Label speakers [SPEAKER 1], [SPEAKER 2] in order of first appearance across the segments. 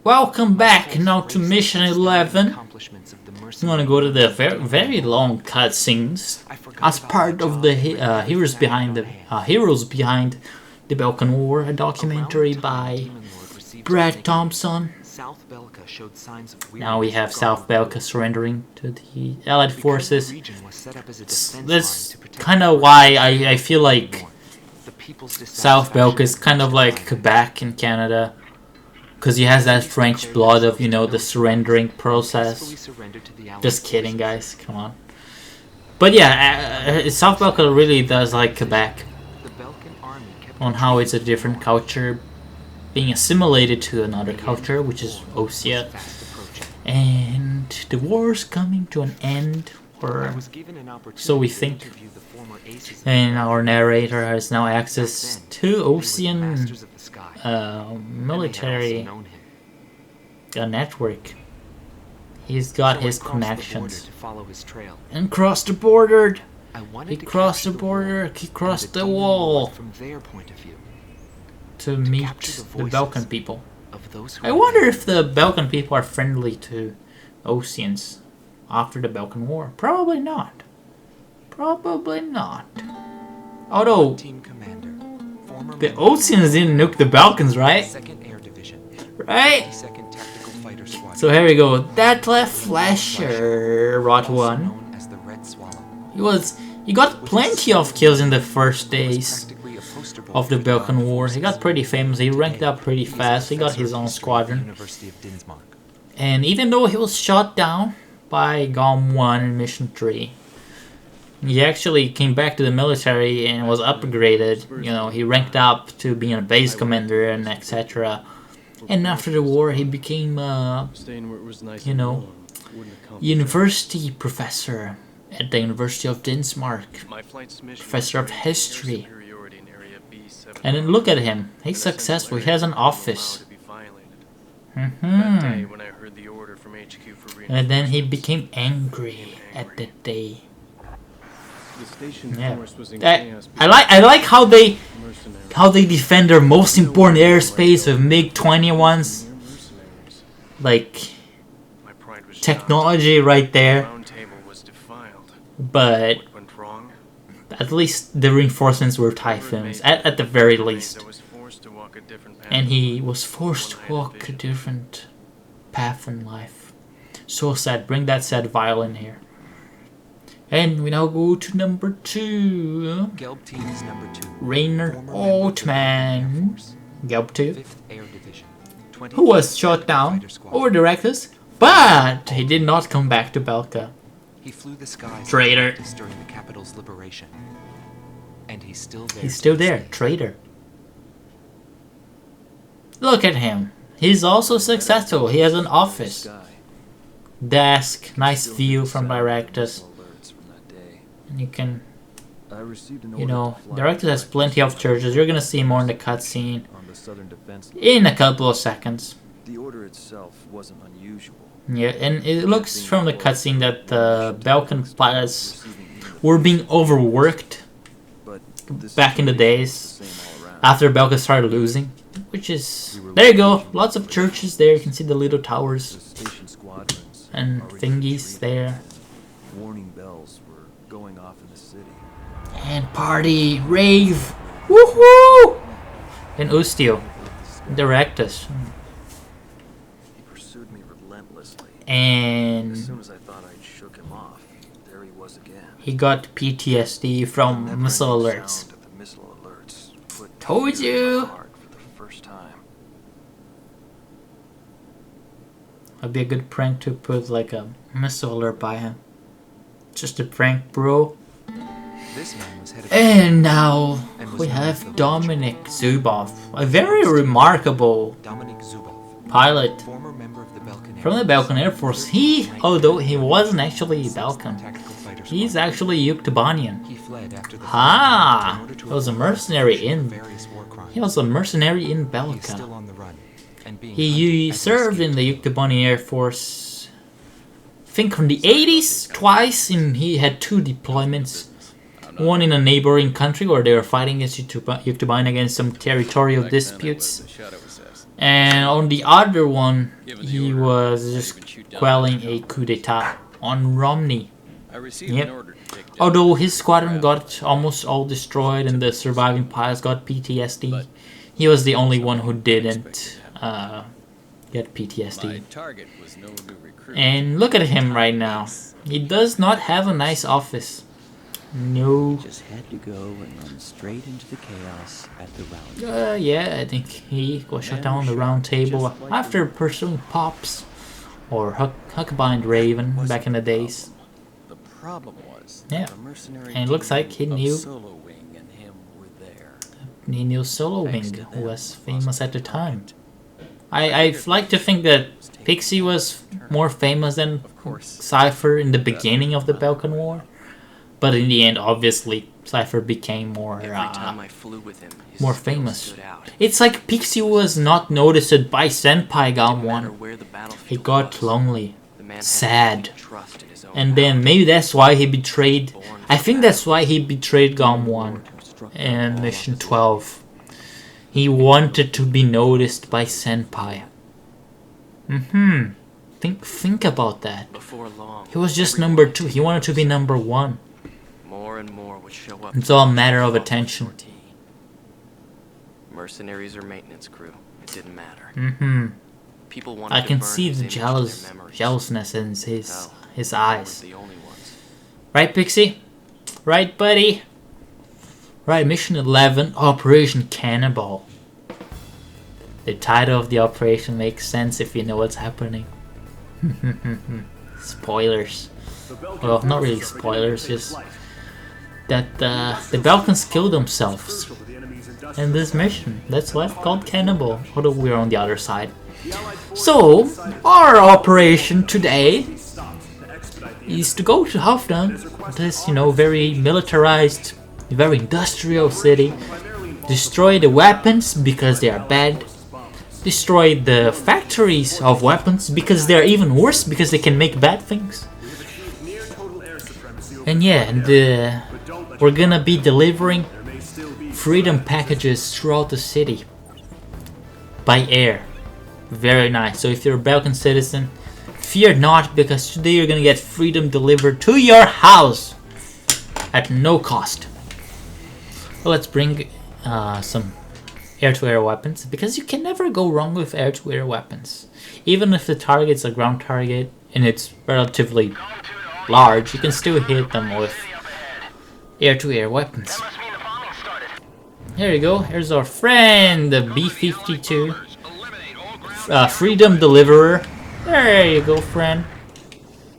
[SPEAKER 1] Welcome back now to Mission 11. I'm gonna go to the very long cutscenes as part of the heroes behind the Belkan War, a documentary by Brad Thompson. Now we have South Belka surrendering to the Allied forces. That's kind of why I feel like South Belka is kind of like Quebec in Canada, because he has that French blood of, you know, the surrendering process. Just kidding, guys, come on. But yeah, South Belka really does like Quebec on how it's a different culture being assimilated to another culture, which is Osean. And the war's coming to an end, or so we think. And our narrator has now access to Osean military network. He's got his connections. And crossed the border. He crossed the border. He crossed the wall to meet the Belkan people. I wonder if the Belkan people are friendly to Oseans after the Belkan War. Probably not. Probably not. Although the Oseans didn't nuke the Belkans, right? Right? So here we go. Detlef Fleischer, Rot 1. He got plenty of kills in the first days of the Belkan War. He got pretty famous. He ranked up pretty fast. He got his own squadron. And even though he was shot down by GOM 1 in Mission 3, he actually came back to the military and was upgraded. You know, he ranked up to being a base commander and etc. And after the war, he became, you know, university professor at the University of Denmark, professor of history. And then look at him, he's successful, he has an office. And then he became angry at that day. Yeah. I like how they defend their most important airspace with MiG-21s. Like, technology right there. But at least the reinforcements were Typhoons, at the very least. And he was forced to walk a different path in life. So sad. Bring that sad violin here. And we now go to number 2. Rainer Altman. Gelb 2. Who was shot down over the Reckless, but he did not come back to Belka.
[SPEAKER 2] He flew the skies
[SPEAKER 1] traitor
[SPEAKER 2] during the capital's liberation. And he's still there.
[SPEAKER 1] He's still there, traitor. Look at him. He's also successful. He has an office, desk, nice view from Directus. And you can, you know, Directus has plenty of churches. You're gonna see more in the cutscene in a couple of seconds.
[SPEAKER 3] The order itself wasn't unusual.
[SPEAKER 1] Yeah, and it looks from the cutscene that the Belkan pilots were being overworked back in the days after Belka started losing, which is, there you go, lots of churches there. You can see the little towers and thingies there.
[SPEAKER 3] Warning bells were going off in the city.
[SPEAKER 1] And party, rave, woohoo! And Ustio, Directus. And
[SPEAKER 3] as soon as I thought I'd shook him off, there he was again.
[SPEAKER 1] He got PTSD from missile alerts. Told you! That'd be a good prank to put like a missile alert by him. Just a prank, bro. And now we have Dominic Zubov, a very remarkable pilot from the Belkan Air Force. He, although he wasn't actually Belkan, he's actually Yuktubanian. Ah, he was a mercenary in Belka. He served in the Yuktubani Air Force, I think from the 80s, twice, and he had 2 deployments. One in a neighboring country where they were fighting against Yuktubani against some territorial disputes. And on the other one, he was just quelling a coup d'etat on Romney. Yep. Although his squadron got almost all destroyed and the surviving pilots got PTSD, he was the only one who didn't get PTSD. And look at him right now. He does not have a nice office. No.
[SPEAKER 4] Just had to go and run straight into the chaos at the round.
[SPEAKER 1] Yeah, I think he got shut down on the round table after pursuing Pops or Huckbind Raven back in the days.
[SPEAKER 3] The problem was
[SPEAKER 1] Yeah,
[SPEAKER 3] the mercenary
[SPEAKER 1] and it looks like he
[SPEAKER 3] team of
[SPEAKER 1] knew.
[SPEAKER 3] Solo Wing and him were there.
[SPEAKER 1] He knew Solo
[SPEAKER 3] Thanks
[SPEAKER 1] Wing,
[SPEAKER 3] to
[SPEAKER 1] who
[SPEAKER 3] them,
[SPEAKER 1] was famous at the time.
[SPEAKER 3] pocket.
[SPEAKER 1] I'd like to think that Pixie was more famous than
[SPEAKER 3] Of course.
[SPEAKER 1] Cypher in the beginning of the Belkan War. But in the end, obviously, Cypher became more more famous. It's like Pixie was not noticed by Senpai Gamwon. He got lonely, sad. And then maybe that's why he betrayed... I think that's why he betrayed Gamwon in Mission 12. He wanted to be noticed by Senpai. Think about that. He was just number 2. He wanted to be number 1.
[SPEAKER 5] More and more would show up.
[SPEAKER 1] It's all a matter of attention.
[SPEAKER 5] Mercenaries or maintenance crew, it didn't matter. People wanted
[SPEAKER 1] I
[SPEAKER 5] to
[SPEAKER 1] can
[SPEAKER 5] burn
[SPEAKER 1] see
[SPEAKER 5] his
[SPEAKER 1] the
[SPEAKER 5] image in their memories.
[SPEAKER 1] jealousness in his eyes.
[SPEAKER 5] They were the only ones.
[SPEAKER 1] Right, Pixie? Right, buddy? Right, Mission 11, Operation Cannibal. The title of the operation makes sense if you know what's happening. Spoilers. Well, not really spoilers, just that the Belkans killed themselves in this mission. That's why it's called Cannibal, although we're on the other side. So, our operation today is to go to Hoffnung, this, very militarized, very industrial city, destroy the weapons because they are bad, destroy the factories of weapons because they are even worse because they can make bad things. And yeah, we're gonna be delivering freedom packages throughout the city by air. Very nice. So if you're a Belkan citizen, fear not, because today you're gonna get freedom delivered to your house at no cost. Well, let's bring some air-to-air weapons, because you can never go wrong with air-to-air weapons. Even if the target's a ground target and it's relatively large, you can still hit them with air-to-air weapons. Here you go, here's our friend, the B-52 Freedom Deliverer. There you go, friend.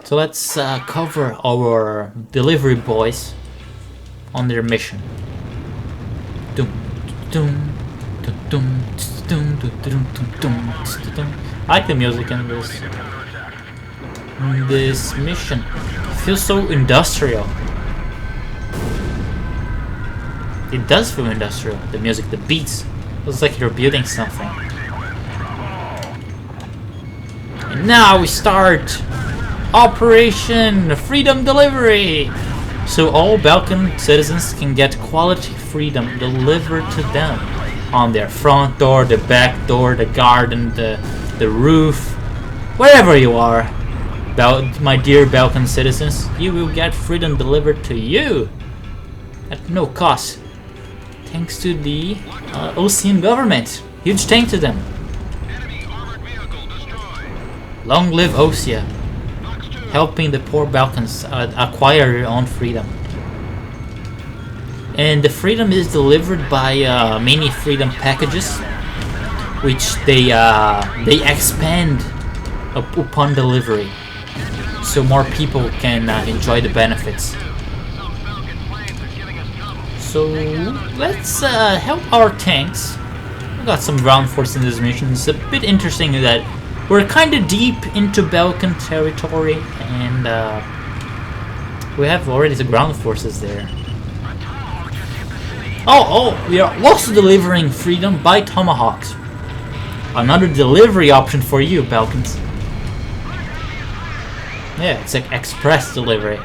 [SPEAKER 1] So let's cover our delivery boys on their mission. I like the music in this mission. It feels so industrial. It does feel industrial. The music, the beats. Feels like you're building something. And now we start Operation Freedom Delivery! So all Belkan citizens can get quality freedom delivered to them on their front door, the back door, the garden, the roof, wherever you are. My dear Belkan citizens, you will get freedom delivered to you at no cost, thanks to the Osean government. Huge thanks to them. Long live Osean, helping the poor Belkans acquire their own freedom. And the freedom is delivered by many freedom packages, which they expand upon delivery, so more people can enjoy the benefits. So let's help our tanks. We got some ground force in this mission. It's a bit interesting that we're kind of deep into Belkan territory, and we have already the ground forces there. Oh, we are also delivering freedom by Tomahawks. Another delivery option for you, Belkans. Yeah, it's like express delivery.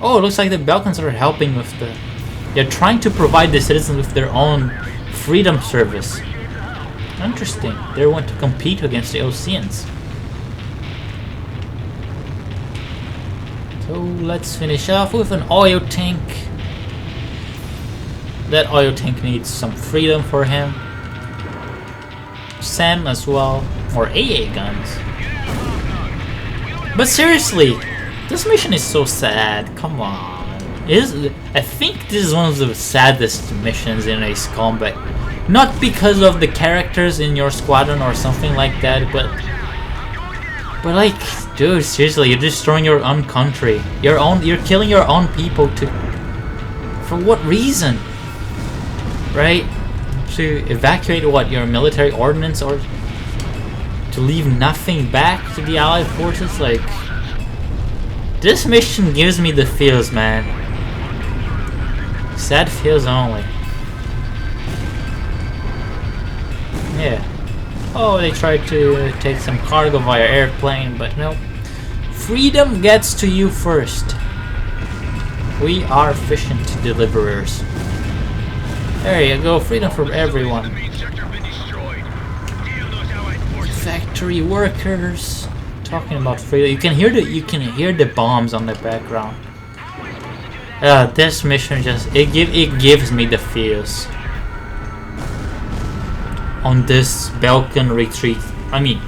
[SPEAKER 1] Oh, it looks like the Belkans are helping with they're trying to provide the citizens with their own freedom service. Interesting. They want to compete against the Oseans. So let's finish off with an oil tank. That oil tank needs some freedom for him. Sam as well, or AA guns. But seriously, this mission is so sad. Come on. I think this is one of the saddest missions in Ace Combat. Not because of the characters in your squadron or something like that, but like, dude, seriously, you're destroying your own country. You're killing your own people for what reason? Right? To evacuate what, your military ordnance, or to leave nothing back to the Allied forces? Like, this mission gives me the feels, man. Sad feels only. Yeah. Oh, they tried to take some cargo via airplane, but no. Freedom gets to you first. We are efficient deliverers. There you go, freedom for everyone. Factory workers. Talking about freedom. You can hear the bombs on the background. This mission it gives me the feels. On this Belkan retreat. I mean,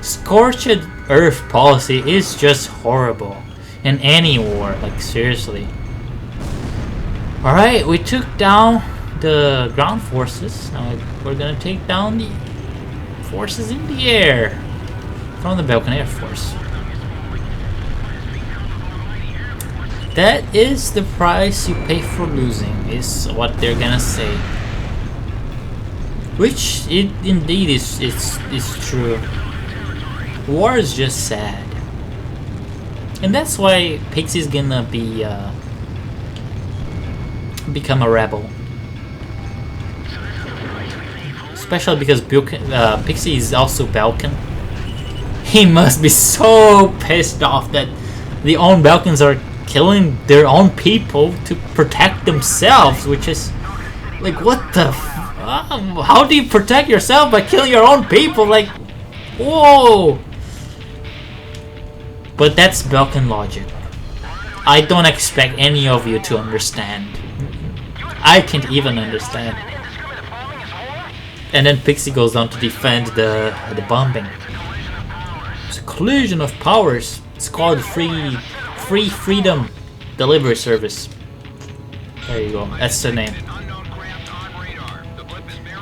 [SPEAKER 1] scorched earth policy is just horrible in any war, like seriously. Alright, we took down the ground forces. Now we're gonna take down the forces in the air from the Belkan Air Force. That is the price you pay for losing, is what they're gonna say. Which it indeed is true. War is just sad. And that's why Pixie's gonna be become a rebel. Especially because Pixie is also Belkan. He must be so pissed off that the own Belkans are killing their own people to protect themselves, which is like, what the how do you protect yourself by killing your own people? Like, whoa. But that's Belkan logic. I don't expect any of you to understand. I can't even understand. And then Pixie goes on to defend the bombing. It's a collision of powers. It's called Free Freedom Delivery Service. There you go. That's the name.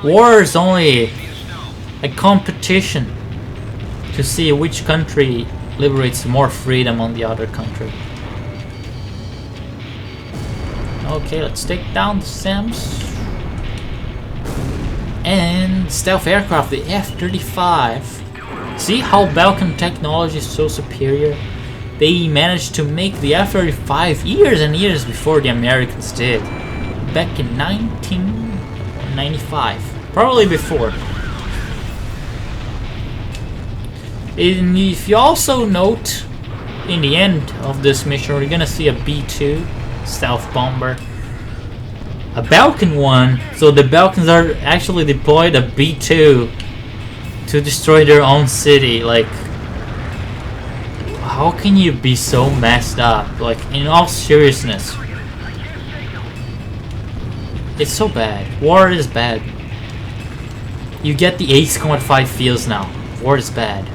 [SPEAKER 1] War is only a competition to see which country liberates more freedom on the other country. Okay, let's take down the SAMs. And stealth aircraft, the F-35. See how Belkan technology is so superior? They managed to make the F-35 years and years before the Americans did. Back in 1995. Probably before. And if you also note, in the end of this mission, we're gonna see a B-2 stealth bomber. A Belkan one, so the Belkans are actually deployed a B-2 to destroy their own city. Like, how can you be so messed up? Like, in all seriousness. It's so bad. War is bad. You get the Ace Combat 5 feels now. War is bad.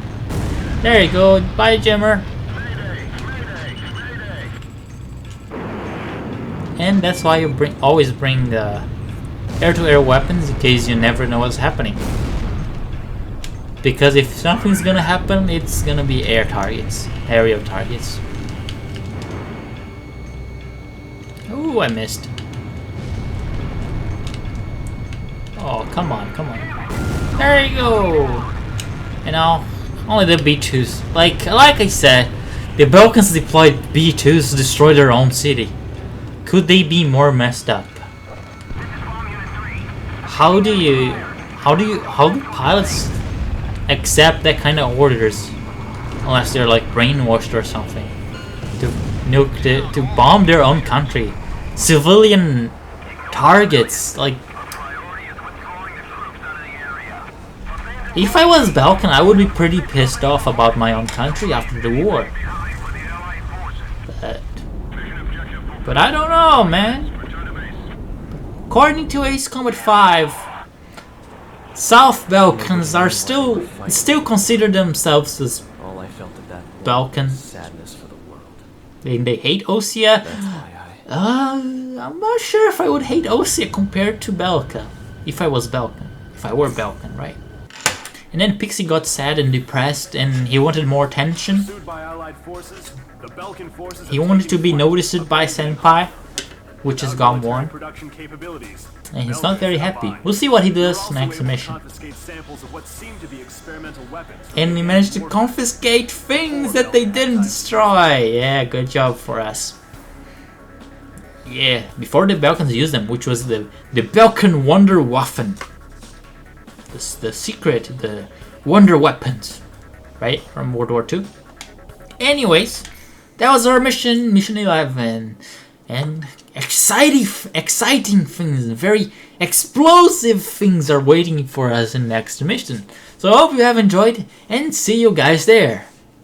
[SPEAKER 1] There you go. Bye, Jimmer. And that's why you always bring the air-to-air weapons, in case you never know what's happening. Because if something's gonna happen, it's gonna be air targets, aerial targets. Ooh, I missed. Oh, come on, come on. There you go. You know, only the B-2s. Like I said, the Belkans deployed B-2s to destroy their own city. Could they be more messed up? How do pilots accept that kind of orders, unless they're like brainwashed or something, to bomb their own country, civilian targets? Like, If I was Belkan, I would be pretty pissed off about my own country after the war. But I don't know, man. According to Ace Combat 5, South Belkans are still consider themselves as
[SPEAKER 3] All I felt at that point
[SPEAKER 1] Belkan.
[SPEAKER 3] was sadness for the world.
[SPEAKER 1] And they hate Osean.
[SPEAKER 3] That's why
[SPEAKER 1] I'm not sure if I would hate Osean compared to Belkan. If I was Belkan. If I were Belkan, right? And then Pixie got sad and depressed and he wanted more attention.
[SPEAKER 6] Pursued by Allied forces, the Belkan forces
[SPEAKER 1] He
[SPEAKER 6] have
[SPEAKER 1] wanted to
[SPEAKER 6] taken
[SPEAKER 1] be
[SPEAKER 6] flight.
[SPEAKER 1] noticed by Senpai, which has gone
[SPEAKER 6] Military
[SPEAKER 1] one.
[SPEAKER 6] production capabilities.
[SPEAKER 1] And he's not very happy. We'll see what he
[SPEAKER 6] They were
[SPEAKER 1] does
[SPEAKER 6] also
[SPEAKER 1] next
[SPEAKER 6] able to
[SPEAKER 1] mission.
[SPEAKER 6] confiscate samples of what seemed to be experimental weapons from
[SPEAKER 1] And we
[SPEAKER 6] the
[SPEAKER 1] managed to
[SPEAKER 6] war-
[SPEAKER 1] confiscate things that they didn't destroy. Yeah, good job for us. Yeah, before the Belkans used them, which was the Belkan Wonder Waffen. The secret, the wonder weapons. Right? From World War II. Anyways, that was our mission 11. And exciting things, very explosive things are waiting for us in the next mission. So I hope you have enjoyed and see you guys there.